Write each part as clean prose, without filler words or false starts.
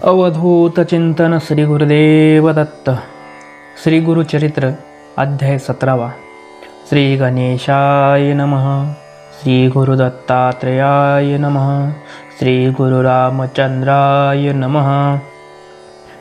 अवधूत चिंतन श्री गुरुदेव दत्त. श्री गुरुचरित्र अध्याय 17. श्री गणेशाय नमः. श्री गुरुदत्तात्रेयाय नमः. श्री गुरुरामचंद्राय नमः.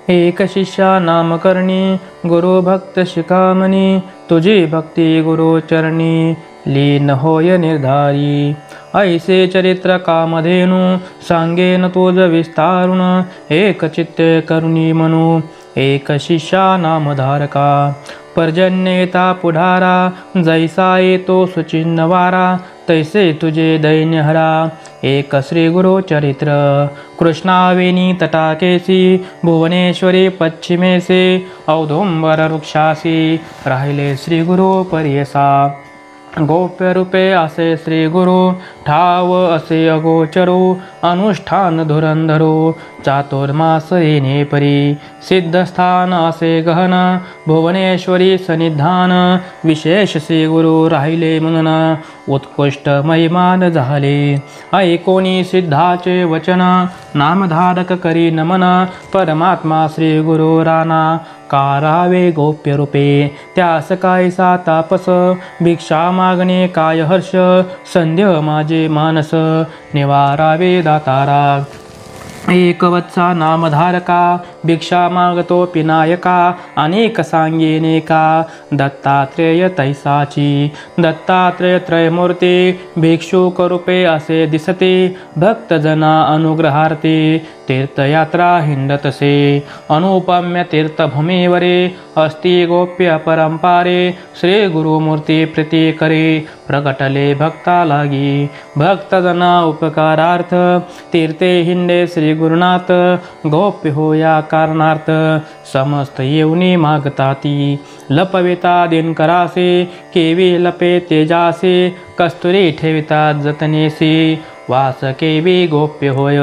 एक शिष्या नामकर्णी गुरु भक्त शिखामणी, तुझी भक्ती गुरुचरणी लीन होय निर्धारी. ऐसे चरित्र कामधेनु सांगेन तुझ विस्तारुन, एक चित्ते करुणी म्हणू एक शिष्या नामधारका. पर्जन्यता पुढारा जैसा येतो सुचिन्ह वारा, तैसे तुझे दैन्यहरा एक श्री गुरु चरित्र. कृष्णावेणी तटाकेसी भुवनेश्वरी पश्चिमेसे, औदुंबर वृक्षासी राहिले श्री गुरु पर्यसा. गोप्य रूपे असे श्री गुरु ठाव असे अगोचरो, अनुष्ठान धुरंधरो चातुर्मास येणे परी. सिद्धस्थान असे गहन भुवनेश्वरी सन्निधान, विशेष श्री गुरु राहिले म्हणून उत्कृष्ट महिमान झाले. ऐकोनी सिद्धाचे वचन नामधारक करी नमन, परमात्मा श्री गुरु राना कारावे गोप्य रूपे. त्यास कायसा तापस भिक्षा मागणे काय हर्ष, संध्य माझे मानस निवारावे दातारा. एक वत्सा नामधारका भिक्षा मागतो पिनायका, अनेक सांगेने का दत्तात्रेय तैसाची. दत्तात्रेय त्रयमूर्ती भिक्षुक रूपे असे दिसते, भक्तजना अनुग्रहार्थे तीर्थयात्रा हिंडतसे. अनुपम्य तीर्थभूमीवरे अस्ति गोप्य परंपारे, श्री गुरुमूर्ती प्रीती करे प्रकटले भक्ता लागी. भक्तजना उपकारार्थ तीर्थे हिंडे श्री गुरुनाथ, गोप्य हो या कारणार्थ समस्त येऊनी मागताती. लपविता दिनकरासे केवी लपे तेजासे, कस्तुरी ठेविता जतनेसी वास केवी गोप्य होय.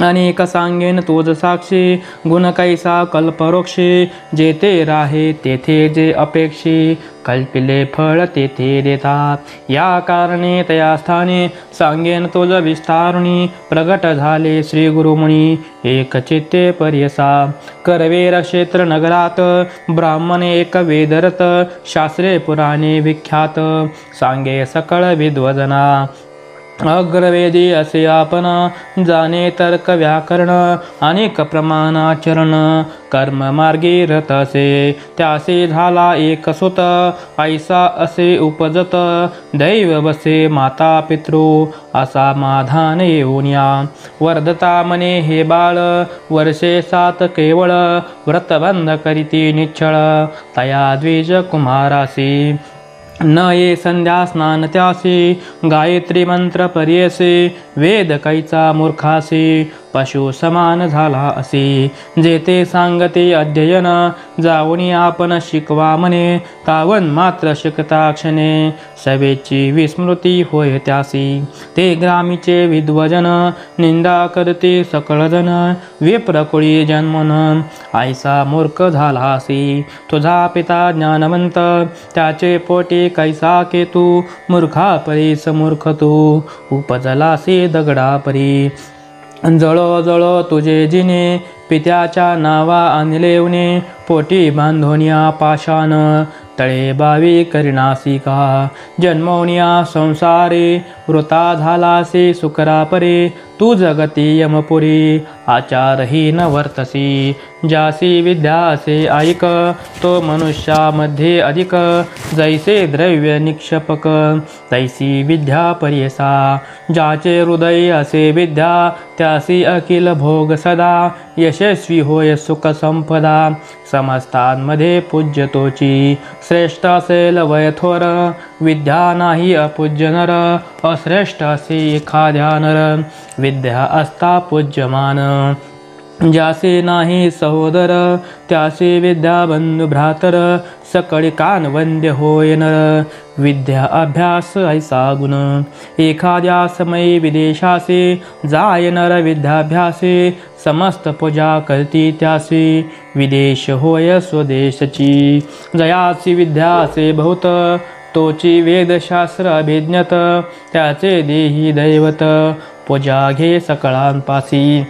अनेक सांगेन तुझ साक्षी गुण कैसा कल्पवृक्षी, जेथे राहे तेथे जे अपेक्षी कल्पिले फळ तेथे देतात. या कारणे तया स्थानी सांगेन तुझ विस्तारुणी, प्रगट झाले श्री गुरुमुनी एक चित्ते पर्यसा. करवीर क्षेत्र नगरात ब्राह्मण एक वेदरत, शास्त्रे पुराणे विख्यात सांगे सकळ विद्वजना. अग्रवेदी असे आपण जाणे तर्क व्याकरण, अनेक प्रमाणाचरण कर्म मार्गी रत असे. त्यासे झाला एक सुत ऐसा असे उपजत, दैव बसे माता पितृ असा माधान येऊन या. वर्धता मने हे बाळ वर्षे 7 केवळ, व्रतबंध करीती निच्छळ तया द्विज कुमारासी. न ये संध्या स्नान त्यासी, गायत्री मंत्र पर्यसे वेद कैचा मूर्खासी पशु समान झाला असे. जेते सांगते अध्ययन जाऊनी आपण शिकवा म्हणे, तावन मात्र शिकता क्षणे सवेची विस्मृती होय त्यासी. ते ग्रामीचे विद्वजन निंदा करते सकळजन, विप्रकुळी जन्मन ऐसा मूर्ख झाला असे. तुझा पिता ज्ञानवंत त्याचे पोटी कैसा केतू, मूर्खा परी समूर्ख तू उपजलासी दगडा परी. जळो जळो तुझे जिने पित्याच्या नावा आणलेवने, पोटी बांधोनिया पाषाण तळे बावी करिणासी का. जन्मोनिया संसारे वृता झालासी सुकरा परे, तू जगती यमपुरी आचारहीन वर्तसी. जासी विद्या असे ऐक तो मनुष्यामध्ये अधिक, जैसे द्रव्य निक्षपक तैसी विद्या पर्यसा. ज्याचे हृदय असे विद्या त्यासी अखिल भोग सदा, यशस्वी होय सुख संपदा समस्तांमध्ये पूज्य तोची. श्रेष्ठ असेल वय थोर विद्या नाही अपूज्य नर, अश्रेष्ठ असे एखाद्या नर विद्या असता पूज्यमान. ज्यासे नाही सहोदर त्यासे विद्या बंधु भ्रातर, सकळी कान वंद्य होय नर विद्या अभ्यास ऐसा गुण. एखाद्या समयी विदेशासे जाय नर विद्याभ्यासे, समस्त पूजा करती त्यासी विदेश होय स्वदेशची. जयाची विद्या असे बहुत तोची वेदशास्त्र अभिज्ञत, त्याचे देही दैवत पूजा घे सकळांपासी.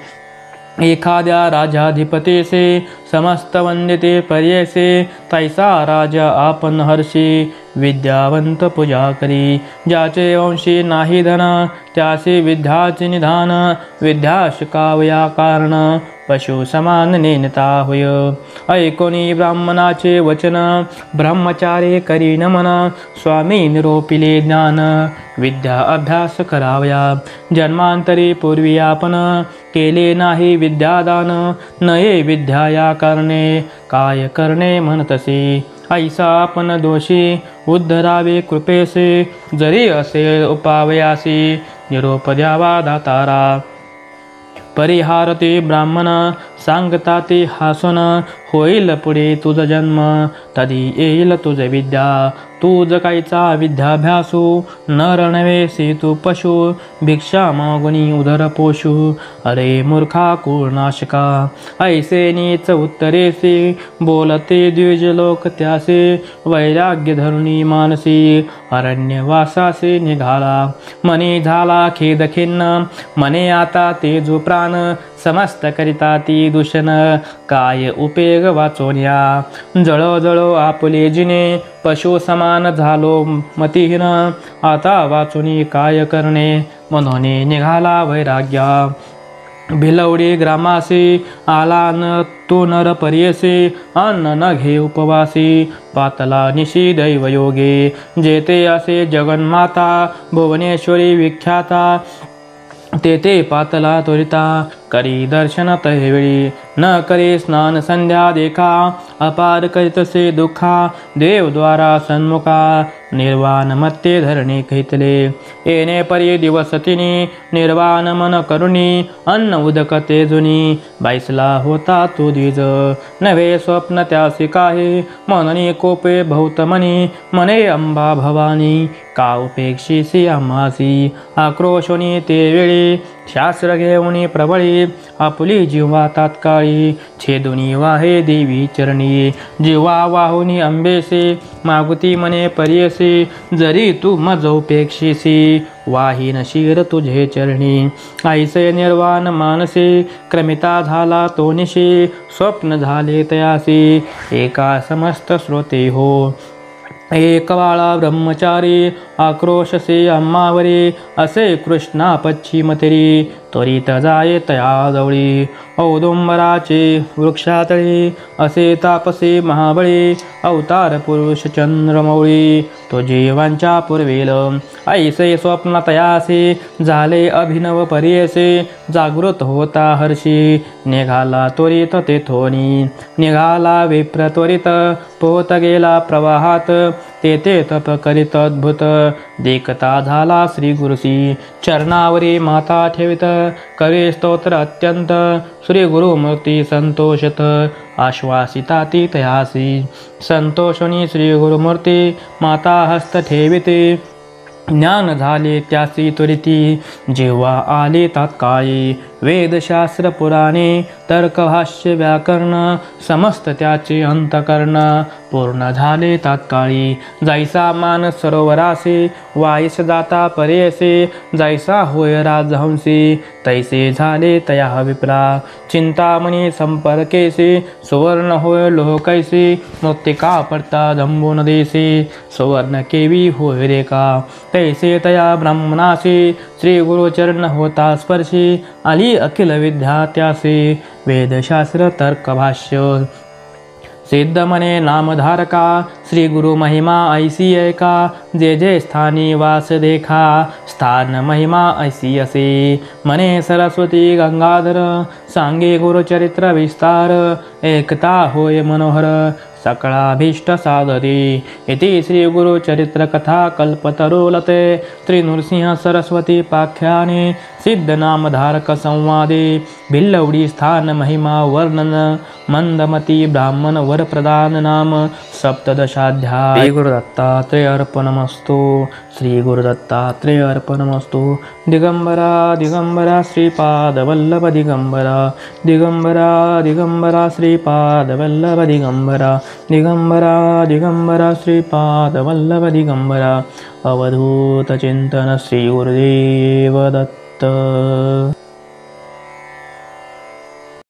एखाद्या राजाधिपतेसे समस्त वंदिते पर्यसे तैसा राजा आपण हर्षी विद्यावंत पूजा करी ज्याचे वंशी नाही धन त्यासे विद्याचे निधान विद्या शिकावया कारण पशु समान नेनता होय ऐकोनी ब्राह्मणाचे वचन ब्रह्मचारी करी नमन स्वामी निरोपिले ज्ञान विद्या अभ्यास करावया जन्मांतरी पूर्वी आपण केले नाही विद्यादान नये विद्या या करणे काय करणे म्हणतसे ऐसा आपण दोषी उद्धरावे कृपेसे जरी असे उपावयासी निरोप द्यावा दातारा परिहारते ब्राह्मण सांगता ते हासन होईल पुढे तुझ जन्म तधी येईल तुझ विद्या तू जकायचा विद्याभ्यासू नर नव्हेसी तू पशु भिक्षा मागुनी उदर पोषू अरे मूर्खा कुळनाशका ऐसे नीच उत्तरेसी बोलते द्विज लोक त्यासे वैराग्य धरुणी मानसी अरण्यवासासे निघाला मने झाला खेद खिन्न मने आता ते जो प्राण समस्त करिता ती दूषण काय उपेग वाचोन्या जळो जळो आपले जिने पशु समान झालो मतिहीन आता वाचुनी काय करणे म्हणून निघाला वैराग्या भिलवडी ग्रामासी आला न तो नर पर्यसे अन्न न घे उपवासी पातला निशी दैवयोगे जेते असे जगन्माता भुवनेश्वरी विख्याता तेथे पातला त्वरिता करी दर्शन तैवेळी न करे स्नान संध्या देखा अपार करीतसे दुःखा देवद्वारा सन्मुखा निर्वाण मत्ते धरणे कैतले येणे परी दिवस तिनी निर्वाण मन करुणी अन्न उदक तेजुनी बैसला होता तो द्विज नवे स्वप्न त्यासी काही मननी कोपे भौत मने अंबा भवानी का उपेक्षिसी आम्हासी आक्रोशोनी ते वेळी शास्त्र घेऊनी प्रबळी आपुली जिव्हा तात्काळी छेदुनी वाहे देवी चरणी जिव्हा वाहुनी अंबेसे मागुती मने पर्यसे जरी तू मज उपेक्षिसी वाहीन शिर तुझे चरणी ऐसे निर्वाण मानसे क्रमिता झाला तो निशी स्वप्न झाले तयासी एका समस्त श्रोते हो एकवाळा ब्रह्मचारी आक्रोशसे अम्मावरी असे कृष्णा पश्चिमतरी त्वरित जाये तया जवळी औदुंबराचे वृक्षातळी असे तापसे महाबळी अवतार पुरुष चंद्रमौळी तो जीवांच्या पूर्वेल ऐसे स्वप्न तयासे झाले अभिनव पर्यसे जागृत होता हर्षी निघाला त्वरित तेथोनी निघाला विप्र त्वरित पोहत गेला प्रवाहात तेथे तप करीत अद्भुत देखता झाला श्री गुरुसी चरणावरी माता ठेवित कवे स्तोत्र अत्यंत श्री गुरुमूर्ती संतोषत आश्वासिता ती तयासी संतोषणी श्री गुरुमूर्ती माता हस्त ठेविते ज्ञान झाले त्यासी त्वरिती जेव्हा आले तात्काळी वेदशास्त्र पुराणे तर्कभाष्य व्याकरण समस्त त्याचे अंतकरण पूर्ण झाले तात्काळी जैसा मानस सरोवरासे वाईस जाता परेसे जैसा होय राजहंसी तैसे झाले तया विप्रा चिंतामणी संपर्केसे सुवर्ण होय लोहकैसे मृत्तिका पडता जंबून देसे सुवर्ण केवी होय रेखा तैसे तया ब्राह्मणासी श्री गुरुचरण होता स्पर्शी आली अखिल विद्या त्यासे वेदशास्त्र तर्कभाष्य सिद्ध मने नामधारका श्री गुरु महिमा ऐसी ऐका जे जे स्थानी वास देखा स्थान महिमा ऐसी असे मने सरस्वती गंगाधर सांगे गुरुचरित्र विस्तार एकता होय मनोहर सकळाभीष्ट साधते इति श्री गुरुचरित्र कथा कल्पतरुलते त्रिनृसिंह सरस्वती पाख्याने सिद्ध नामधारक संवादे भिल्लवडी स्थान महिमा वर्णन मंदमती ब्राह्मण वर प्रदान नाम सप्तदशाध्याय श्री गुरुदत्तात्रेय अर्पणमस्तु श्री गुरुदत्तात्रेय अर्पणमस्तु दिगंबरा दिगंबरा श्रीपाद वल्लभ दिगंबरा दिगंबरा दिगंबरा श्रीपाद वल्लभ दिगंबरा दिगंबरा दिगंबरा श्रीपाद वल्लभ दिगंबरा अवधूत चिंतन श्री गुरुदेव दत्त।